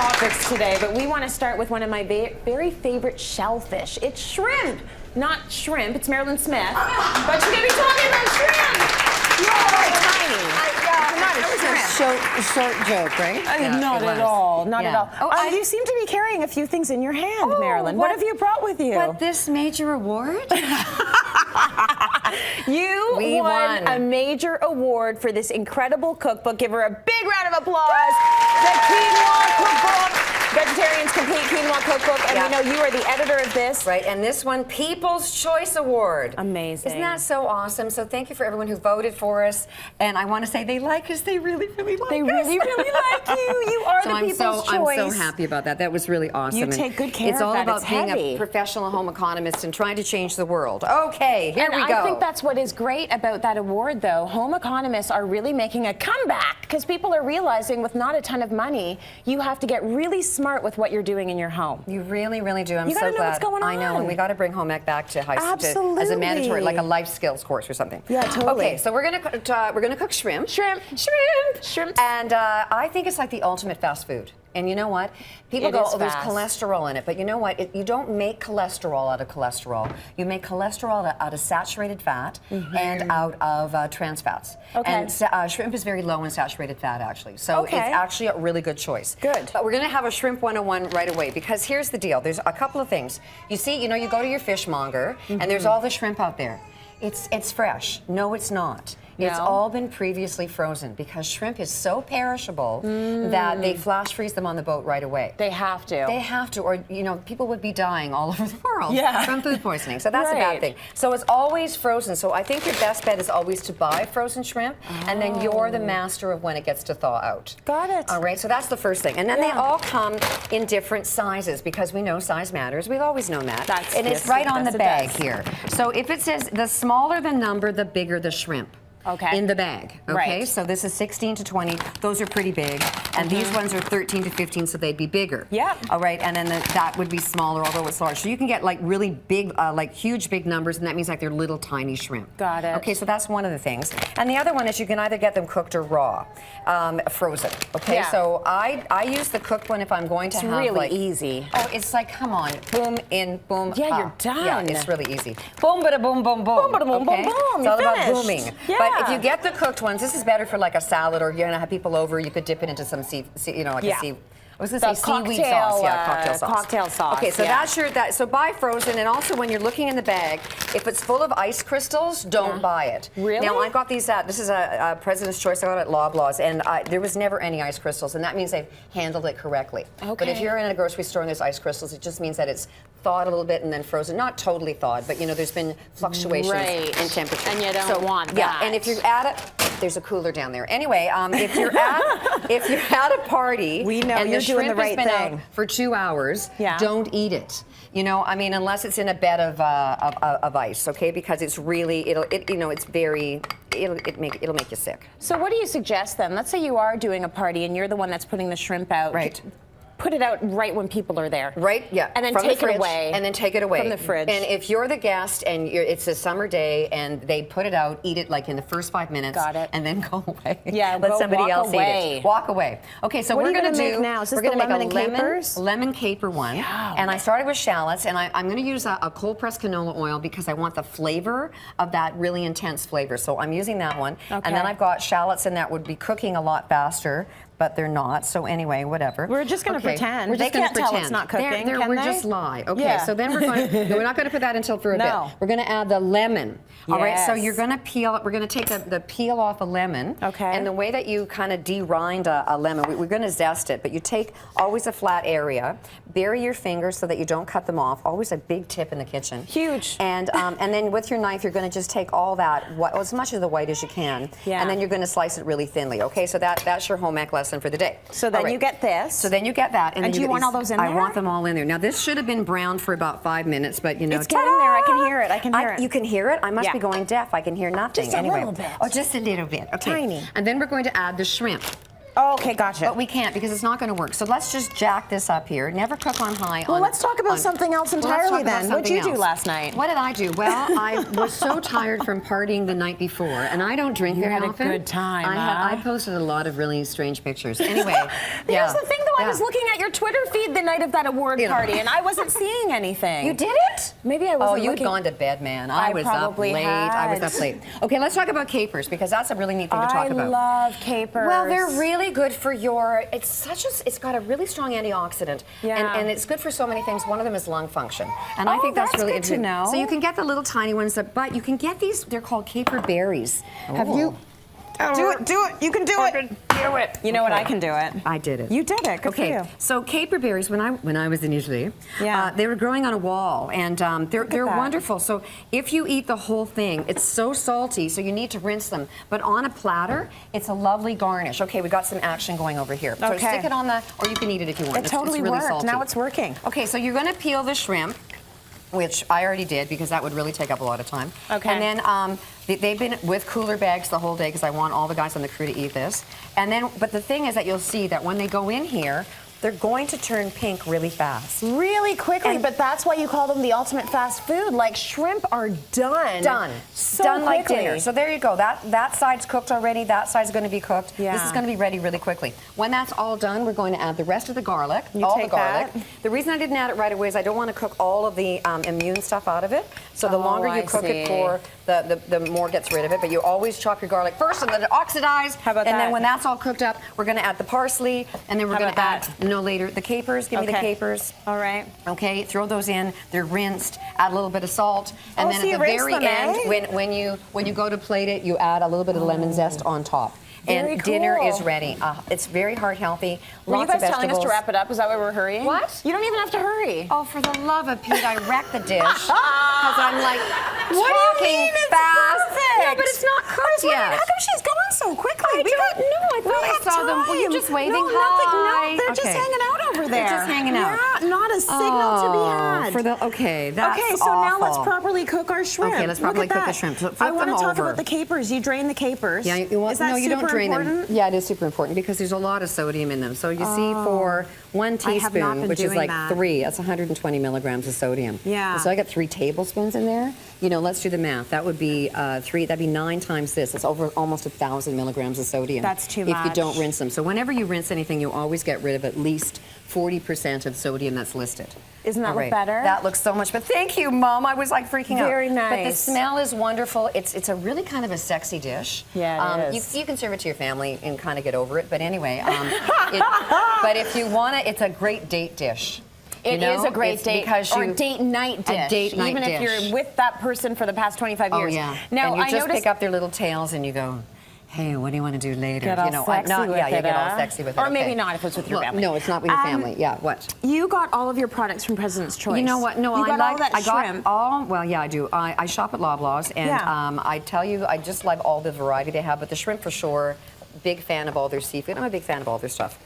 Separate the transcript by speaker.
Speaker 1: topics today, but we want to start with one of my very favorite shellfish. It's shrimp. Not shrimp, it's Marilyn Smith. But she's going to be talking about shrimp. Tiny. Not a shrimp.
Speaker 2: Short joke, right?
Speaker 1: Not at all. Not at all.
Speaker 2: Oh,
Speaker 1: you seem to be carrying a few things in your hand, Marilyn. What have you brought with you?
Speaker 2: What, this major award?
Speaker 1: You won a major award for this incredible cookbook. Give her a big round of applause. The Quinoa Cookbook. Vegetarian's Complete Quinoa Cookbook. And we know you are the editor of this.
Speaker 2: Right, and this one, People's Choice Award.
Speaker 1: Amazing.
Speaker 2: Isn't that so awesome? So thank you for everyone who voted for us. And I want to say they like us. They really, really like us.
Speaker 1: They really, really like you. You are the people's choice.
Speaker 2: I'm so happy about that. That was really awesome.
Speaker 1: You take good care of that.
Speaker 2: It's all about
Speaker 1: it's
Speaker 2: being
Speaker 1: heavy.
Speaker 2: a professional home economist and trying to change the world. Okay, here we go.
Speaker 1: I think that's what is great about that award, though. Home economists are really making a comeback because people are realizing with not a ton of money, you have to get really smart with what you're doing in your home.
Speaker 2: You really, really do. I'm
Speaker 1: so
Speaker 2: glad.
Speaker 1: You gotta know what's going on.
Speaker 2: I know, and we got to bring home ec back to high
Speaker 1: school
Speaker 2: as a mandatory, like a life skills course or something.
Speaker 1: Yeah, totally.
Speaker 2: Okay, so we're gonna cook shrimp.
Speaker 1: Shrimp.
Speaker 2: And I think it's like the ultimate fast food. And you know what? People go, oh, there's cholesterol in it. But you know what? You don't make cholesterol out of cholesterol. You make cholesterol out of saturated fat and out of trans fats.
Speaker 1: Okay.
Speaker 2: And shrimp is very low in saturated fat, actually. So it's actually a really good choice.
Speaker 1: Good.
Speaker 2: But we're going to have a Shrimp 101 right away because here's the deal. There's a couple of things. You see, you go to your fishmonger and there's all the shrimp out there. It's fresh. No, it's not.
Speaker 1: No.
Speaker 2: It's all been previously frozen because shrimp is so perishable that they flash freeze them on the boat right away.
Speaker 1: They have to.
Speaker 2: They have to, or people would be dying all over the world from food poisoning. So that's a bad thing. So it's always frozen. So I think your best bet is always to buy frozen shrimp, and then you're the master of when it gets to thaw out.
Speaker 1: Got it.
Speaker 2: All right. So that's the first thing, and then they all come in different sizes because we know size matters. We've always known that. And it's right on the bag here. So if it says the smaller the number, the bigger the shrimp.
Speaker 1: Okay.
Speaker 2: In the bag. Okay. So this is 16 to 20. Those are pretty big. And these ones are 13 to 15, so they'd be bigger.
Speaker 1: Yeah.
Speaker 2: All right. And then that would be smaller, although it's large. So you can get like really big, like huge big numbers, and that means like they're little tiny shrimp.
Speaker 1: Got it.
Speaker 2: Okay. So that's one of the things. And the other one is you can either get them cooked or raw, frozen. Okay.
Speaker 1: Yeah.
Speaker 2: So I use the cooked one if I'm going to have
Speaker 1: really
Speaker 2: like,
Speaker 1: easy.
Speaker 2: Oh, it's like, come on, boom in, boom.
Speaker 1: Yeah, you're done.
Speaker 2: Yeah, it's really easy. Boom, bada boom, boom, boom.
Speaker 1: Boom, bada boom, boom, boom.
Speaker 2: It's all about
Speaker 1: finished.
Speaker 2: booming.
Speaker 1: Yeah.
Speaker 2: But if you get the cooked ones, this is better for like a salad, or you're gonna have people over. You could dip it into some a sea. I was going to say seaweed sauce. Yeah, cocktail sauce.
Speaker 1: Cocktail sauce.
Speaker 2: Okay, so that's so buy frozen, and also when you're looking in the bag, if it's full of ice crystals, don't buy it.
Speaker 1: Really?
Speaker 2: Now I got these this is a President's Choice. I got it at Loblaws, and there was never any ice crystals, and that means they've handled it correctly. Okay. But if you're in a grocery store and there's ice crystals, it just means that it's thawed a little bit and then frozen. Not totally thawed, but there's been fluctuations in temperature.
Speaker 1: And you don't want that.
Speaker 2: Yeah, and if you're at it, there's a cooler down there. Anyway, if you're at a party,
Speaker 1: we know
Speaker 2: and
Speaker 1: you're
Speaker 2: the
Speaker 1: doing the
Speaker 2: shrimp
Speaker 1: right
Speaker 2: has been
Speaker 1: thing
Speaker 2: out for 2 hours, don't eat it. I mean, unless it's in a bed of ice, okay? Because it's really, it'll make you sick.
Speaker 1: So what do you suggest then? Let's say you are doing a party and you're the one that's putting the shrimp out.
Speaker 2: Right.
Speaker 1: Put it out right when people are there.
Speaker 2: Right, yeah.
Speaker 1: And then
Speaker 2: from
Speaker 1: take
Speaker 2: the fridge,
Speaker 1: it away.
Speaker 2: And then take it away.
Speaker 1: From the fridge.
Speaker 2: And if you're the guest and it's a summer day and they put it out, eat it like in the first 5 minutes.
Speaker 1: Got it.
Speaker 2: And then go away.
Speaker 1: Yeah,
Speaker 2: let somebody else eat it. Walk away. Okay, so
Speaker 1: what
Speaker 2: we're going to
Speaker 1: make now? Is this
Speaker 2: we're going to make
Speaker 1: a
Speaker 2: lemon caper one.
Speaker 1: Yeah.
Speaker 2: And I started with shallots, and I'm going to use a cold pressed canola oil because I want the flavor of that really intense flavor. So I'm using that one. Okay. And then I've got shallots, and that would be cooking a lot faster. But they're not, so anyway, whatever.
Speaker 1: We're just going to pretend.
Speaker 2: We're just
Speaker 1: they can't
Speaker 2: pretend.
Speaker 1: tell it's not cooking,
Speaker 2: We're just lie. Okay, so then we're going to, we're not going to put that until for a bit. We're going to add the lemon. All right, so you're going to peel, we're going to take the peel off a lemon.
Speaker 1: Okay.
Speaker 2: And the way that you kind of de-rind a lemon, we're going to zest it, but you take always a flat area, bury your fingers so that you don't cut them off. Always a big tip in the kitchen.
Speaker 1: Huge.
Speaker 2: And then with your knife, you're going to just take all that, as much of the white as you can, and then you're going to slice it really thinly. Okay, so that's your home ec lesson for the day.
Speaker 1: So then you get this.
Speaker 2: So then you get that.
Speaker 1: And do you want all those in there?
Speaker 2: I want them all in there. Now this should have been browned for about 5 minutes, but
Speaker 1: it's getting there. I can hear it. I can hear it.
Speaker 2: You can hear it? I must be going deaf. I can hear nothing.
Speaker 1: Just a little bit.
Speaker 2: Oh, just a little bit. Okay.
Speaker 1: Tiny.
Speaker 2: And then we're going to add the shrimp.
Speaker 1: Oh, okay, gotcha.
Speaker 2: But we can't because it's not going to work. So let's just jack this up here. Never cook on high.
Speaker 1: Well, let's talk about something else entirely then. What did you do last night?
Speaker 2: What did I do? Well, I was so tired from partying the night before, and I don't drink very often.
Speaker 1: You had a good time,
Speaker 2: I posted a lot of really strange pictures. Anyway,
Speaker 1: here's the thing, though. I was looking at your Twitter feed the night of that award party, and I wasn't seeing anything.
Speaker 2: You didn't?
Speaker 1: Maybe I wasn't.
Speaker 2: Oh, you'd gone to bed, man. I was up late. I was up late. Okay, let's talk about capers because that's a really neat thing to talk about.
Speaker 1: I love capers.
Speaker 2: Well, they're really good for your. It's got a really strong antioxidant, and it's good for so many things. One of them is lung function, and I think that's really
Speaker 1: good to know.
Speaker 2: So you can get the little tiny ones, but you can get these. They're called caper berries. Have you?
Speaker 1: Do it. You can do it. Do it. You know what? I can do it.
Speaker 2: I did it.
Speaker 1: You did it. Good for you.
Speaker 2: So caper berries, when I was in Italy, they were growing on a wall, and they're wonderful. So if you eat the whole thing, it's so salty, so you need to rinse them. But on a platter, it's a lovely garnish. Okay, we got some action going over here. So stick it on the, or you can eat it if you want.
Speaker 1: It totally
Speaker 2: really
Speaker 1: worked.
Speaker 2: Salty.
Speaker 1: Now it's working.
Speaker 2: Okay, so you're going to peel the shrimp, which I already did because that would really take up a lot of time.
Speaker 1: Okay.
Speaker 2: And then they've been with cooler bags the whole day because I want all the guys on the crew to eat this. And then, but the thing is that you'll see that when they go in here, they're going to turn pink really fast.
Speaker 1: Really quickly, but that's why you call them the ultimate fast food. Like shrimp are done.
Speaker 2: Done.
Speaker 1: So
Speaker 2: done like
Speaker 1: quickly.
Speaker 2: dinner. So there you go. That side's cooked already. That side's going to be cooked.
Speaker 1: Yeah.
Speaker 2: This is going to be ready really quickly. When that's all done, we're going to add the rest of the garlic.
Speaker 1: You
Speaker 2: all
Speaker 1: take
Speaker 2: the garlic.
Speaker 1: that.
Speaker 2: The reason I didn't add it right away is I don't want to cook all of the immune stuff out of it. So the longer you cook it for, the more gets rid of it. But you always chop your garlic first and let it oxidize.
Speaker 1: How about
Speaker 2: and
Speaker 1: that?
Speaker 2: then when that's all cooked up, we're going to add the parsley, and then we're going to add later the capers. Give me the capers.
Speaker 1: All right.
Speaker 2: Okay, throw those in. They're rinsed. Add a little bit of salt, and then at the very end, when you go to plate it, you add a little bit of lemon zest on top.
Speaker 1: Very
Speaker 2: and dinner
Speaker 1: cool.
Speaker 2: is ready. It's very heart healthy.
Speaker 1: Were you
Speaker 2: Lots of
Speaker 1: guys telling us
Speaker 2: vegetables.
Speaker 1: to wrap it up? Is that why we're hurrying?
Speaker 2: What?
Speaker 1: You don't even have to hurry.
Speaker 2: Oh, for the love of Pete, I wrecked the dish because I'm like
Speaker 1: What do you
Speaker 2: talking
Speaker 1: mean? It's
Speaker 2: fast.
Speaker 1: perfect.
Speaker 2: Yeah, but it's not cooked yet.
Speaker 1: How come she's gone so quickly?
Speaker 2: I thought I saw them. Were you just waving
Speaker 1: no,
Speaker 2: hi?
Speaker 1: No, they're just hanging out over there.
Speaker 2: They're just hanging out.
Speaker 1: Yeah, not a signal to be had.
Speaker 2: That's
Speaker 1: so now let's
Speaker 2: awful.
Speaker 1: properly cook our shrimp.
Speaker 2: Okay, let's properly cook the shrimp. So
Speaker 1: I want to talk
Speaker 2: over.
Speaker 1: about the capers. You drain the capers.
Speaker 2: Yeah, you want,
Speaker 1: Is that
Speaker 2: no, you don't drain
Speaker 1: important?
Speaker 2: them. Yeah, it is super important because there's a lot of sodium in them. So you see, for 1 teaspoon, which is like 3, that's 120 milligrams of sodium.
Speaker 1: Yeah.
Speaker 2: So I got 3 tablespoons in there. You know, let's do the math. That would be 3. That'd be 9 times this. It's over almost 1,000 milligrams of sodium.
Speaker 1: That's too
Speaker 2: if
Speaker 1: much.
Speaker 2: you don't rinse them. So whenever you rinse anything, you always get rid of at least 40% of sodium that's listed.
Speaker 1: Isn't that look better?
Speaker 2: That looks so much. But thank you, Mom. I was like freaking out.
Speaker 1: Very nice.
Speaker 2: But the smell is wonderful. It's a really kind of a sexy dish.
Speaker 1: Yeah, it is.
Speaker 2: You can serve it to your family and kind of get over it. But anyway, but if you want to, it's a great date dish.
Speaker 1: It is a great date or date night dish.
Speaker 2: A date night
Speaker 1: even
Speaker 2: dish.
Speaker 1: if you're with that person for the past 25 years.
Speaker 2: Oh yeah.
Speaker 1: Now
Speaker 2: and you
Speaker 1: I
Speaker 2: just
Speaker 1: noticed
Speaker 2: pick up their little tails and you go, hey, what do you want to do later?
Speaker 1: Get all sexy with
Speaker 2: you
Speaker 1: it,
Speaker 2: get all sexy with it.
Speaker 1: Or maybe not if it's with your family.
Speaker 2: No, it's not with your family. Yeah, what?
Speaker 1: You got all of your products from President's Choice.
Speaker 2: You know what? No,
Speaker 1: you got all that shrimp.
Speaker 2: Well, yeah, I do. I shop at Loblaws, and I tell you, I just love all the variety they have. But the shrimp for sure. Big fan of all their seafood. I'm a big fan of all their stuff.